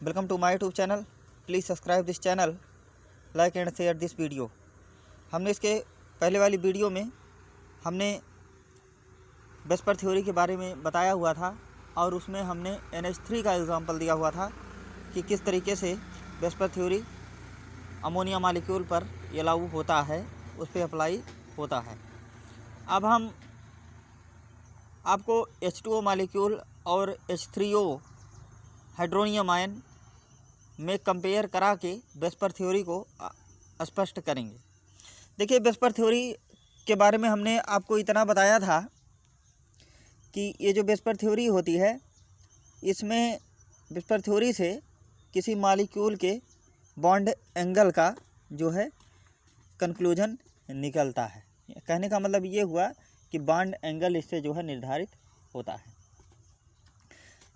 Welcome to my YouTube channel. Please subscribe this channel, like and share this video. हमने इसके पहले वाली video में हमने वेस्पर थ्योरी के बारे में बताया हुआ था और उसमें हमने NH3 का एग्जांपल दिया हुआ था कि किस तरीके से वेस्पर थ्योरी अमोनिया मालिक्यूल पर ये लागू होता है, उस पर अप्लाई होता है। अब हम आपको H2O मालिक्यूल और H3O हाइड्रोनियम आयन में कंपेयर करा के वेस्पर थ्योरी को स्पष्ट करेंगे। देखिए, वेस्पर थ्योरी के बारे में हमने आपको इतना बताया था कि ये जो वेस्पर थ्योरी होती है, इसमें वेस्पर थ्योरी से किसी मॉलिक्यूल के बॉन्ड एंगल का जो है कंक्लूजन निकलता है। कहने का मतलब ये हुआ कि बॉन्ड एंगल इससे जो है निर्धारित होता है।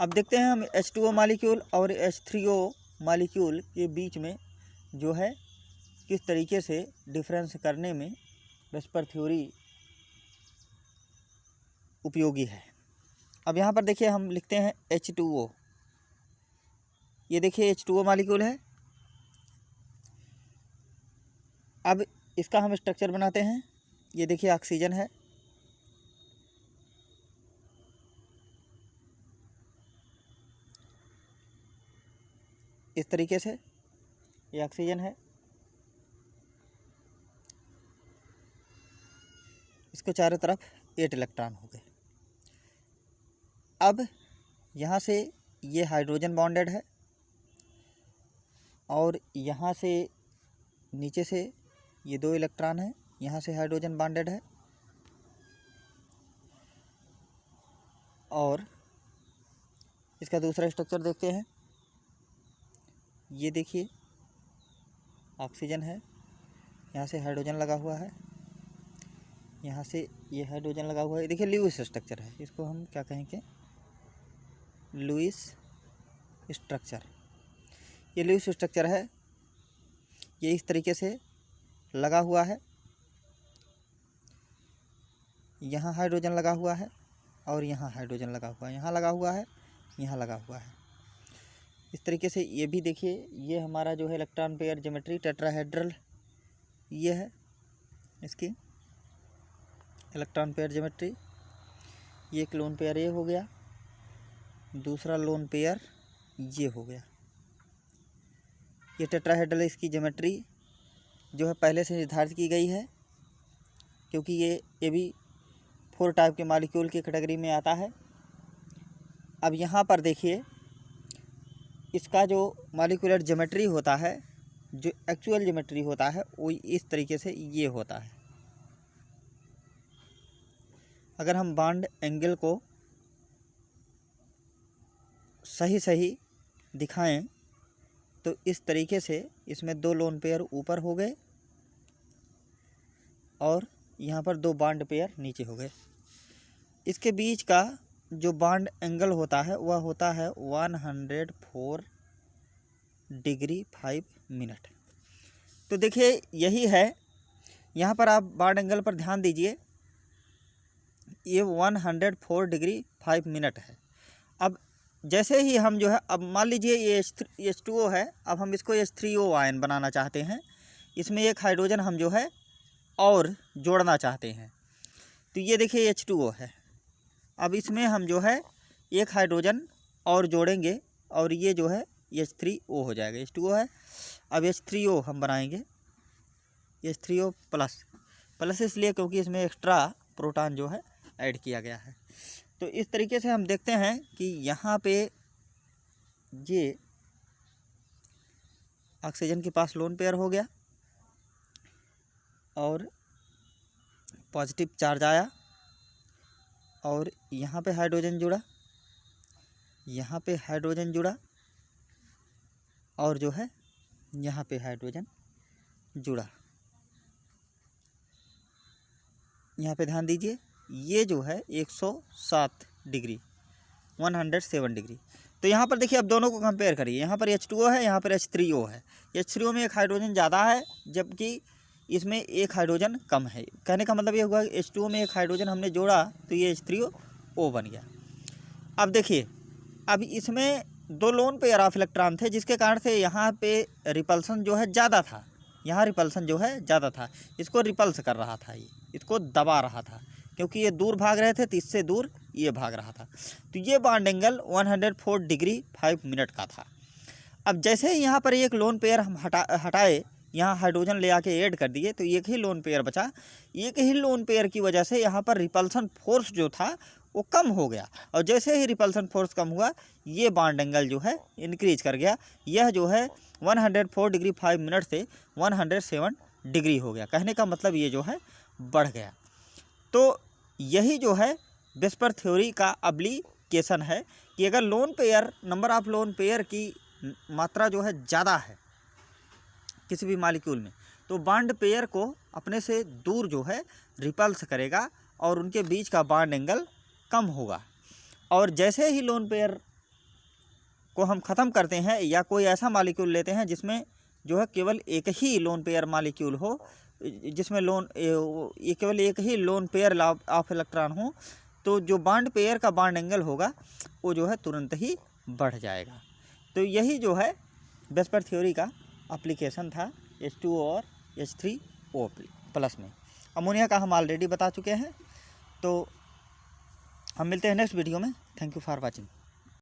अब देखते हैं हम H2O मॉलिक्यूल और H3O मॉलिक्यूल के बीच में जो है किस तरीके से डिफरेंस करने में वेस्पर थ्योरी उपयोगी है। अब यहाँ पर देखिए, हम लिखते हैं H2O। ये देखिए H2O मॉलिक्यूल है। अब इसका हम स्ट्रक्चर बनाते हैं। ये देखिए ऑक्सीजन है, इस तरीके से ये ऑक्सीजन है। इसको चारों तरफ 8 इलेक्ट्रॉन हो गए। अब यहाँ से ये हाइड्रोजन बॉन्डेड है और यहाँ से नीचे से ये 2 इलेक्ट्रॉन है, यहाँ से हाइड्रोजन बॉन्डेड है। और इसका दूसरा स्ट्रक्चर देखते हैं। ये देखिए ऑक्सीजन है, यहाँ से हाइड्रोजन लगा हुआ है, यहाँ से ये हाइड्रोजन लगा हुआ है। देखिए लुईस स्ट्रक्चर है, इसको हम क्या कहेंगे, लुईस स्ट्रक्चर। ये लुईस स्ट्रक्चर है, ये इस तरीके से लगा हुआ है। यहाँ हाइड्रोजन लगा हुआ है और यहाँ हाइड्रोजन लगा हुआ है, यहाँ लगा हुआ है, यहाँ लगा हुआ है। इस तरीके से ये भी देखिए, ये हमारा जो है इलेक्ट्रॉन पेयर ज्योमेट्री टेट्राहेड्रल ये है इसकी इलेक्ट्रॉन पेयर ज्योमेट्री। ये एक लोन पेयर ये हो गया, दूसरा लोन पेयर ये हो गया। ये टेट्राहेड्रल इसकी ज्योमेट्री जो है पहले से निर्धारित की गई है, क्योंकि ये भी 4 टाइप के मॉलिक्यूल की कैटेगरी में आता है। अब यहाँ पर देखिए, इसका जो मॉलिक्यूलर ज्योमेट्री होता है, जो एक्चुअल ज्योमेट्री होता है, वो इस तरीके से ये होता है। अगर हम बॉन्ड एंगल को सही दिखाएं तो इस तरीके से इसमें 2 लोन पेयर ऊपर हो गए और यहाँ पर 2 बॉन्ड पेयर नीचे हो गए। इसके बीच का जो बॉन्ड एंगल होता है वह होता है 104 डिग्री 5 मिनट। तो देखिए यही है, यहाँ पर आप बॉन्ड एंगल पर ध्यान दीजिए, ये 104 डिग्री 5 मिनट है। अब जैसे ही हम जो है, अब मान लीजिए ये H2O है, अब हम इसको H3O आयन बनाना चाहते हैं। इसमें एक हाइड्रोजन हम जो है और जोड़ना चाहते हैं। तो ये देखिए H2O है, अब इसमें हम जो है एक हाइड्रोजन और जोड़ेंगे और ये जो है H3O हो जाएगा। H2O है, अब H3O हम बनाएंगे, H3O प्लस इसलिए क्योंकि इसमें एक्स्ट्रा प्रोटॉन जो है ऐड किया गया है। तो इस तरीके से हम देखते हैं कि यहाँ पे ये ऑक्सीजन के पास लोन पेयर हो गया और पॉजिटिव चार्ज आया और यहाँ पे हाइड्रोजन जुड़ा, यहाँ पे हाइड्रोजन जुड़ा और जो है यहाँ पे हाइड्रोजन जुड़ा। यहाँ पे ध्यान दीजिए, ये जो है 107 डिग्री 107 डिग्री। तो यहाँ पर देखिए, अब दोनों को कंपेयर करिए। यहाँ पर H2O है, यहाँ पर H3O है। H3O में एक हाइड्रोजन ज़्यादा है जबकि इसमें एक हाइड्रोजन कम है। कहने का मतलब ये हुआ कि H2O में एक हाइड्रोजन हमने जोड़ा तो ये H3O बन गया। अब देखिए, अब इसमें दो लोन पेयर ऑफ इलेक्ट्रॉन थे, जिसके कारण से यहाँ पे रिपल्सन जो है ज़्यादा था, यहाँ रिपल्सन जो है ज़्यादा था, इसको रिपल्स कर रहा था, ये इसको दबा रहा था, क्योंकि ये दूर भाग रहे थे तो इससे दूर ये भाग रहा था। तो ये बॉन्ड एंगल 104 डिग्री 5 मिनट का था। अब जैसे ही यहाँ पर एक लोन पेयर हम हटाए, यहाँ हाइड्रोजन ले आके ऐड कर दिए, तो एक ही लोन पेयर बचा। एक ही लोन पेयर की वजह से यहाँ पर रिपल्सन फोर्स जो था वो कम हो गया, और जैसे ही रिपल्सन फोर्स कम हुआ, ये बॉन्ड एंगल जो है इंक्रीज कर गया। यह जो है 104 डिग्री 5 मिनट से 107 डिग्री हो गया। कहने का मतलब ये जो है बढ़ गया। तो यही जो है वेस्पर थ्योरी का एप्लीकेशन है कि अगर lone pair, number of lone pair की मात्रा जो है ज़्यादा है किसी भी मॉलिक्यूल में, तो बॉन्ड पेयर को अपने से दूर जो है रिपल्स करेगा और उनके बीच का बॉन्ड एंगल कम होगा। और जैसे ही लोन पेयर को हम ख़त्म करते हैं या कोई ऐसा मॉलिक्यूल लेते हैं जिसमें जो है केवल एक ही लोन पेयर मॉलिक्यूल हो, जिसमें केवल एक ही लोन पेयर ऑफ इलेक्ट्रॉन हो, तो जो बॉन्ड पेयर का बॉन्ड एंगल होगा वो जो है तुरंत ही बढ़ जाएगा। तो यही जो है वेस्पर थ्योरी का एप्लीकेशन था H2O और H3O प्लस में। अमोनिया का हम ऑलरेडी बता चुके हैं। तो हम मिलते हैं नेक्स्ट वीडियो में। Thank you for watching.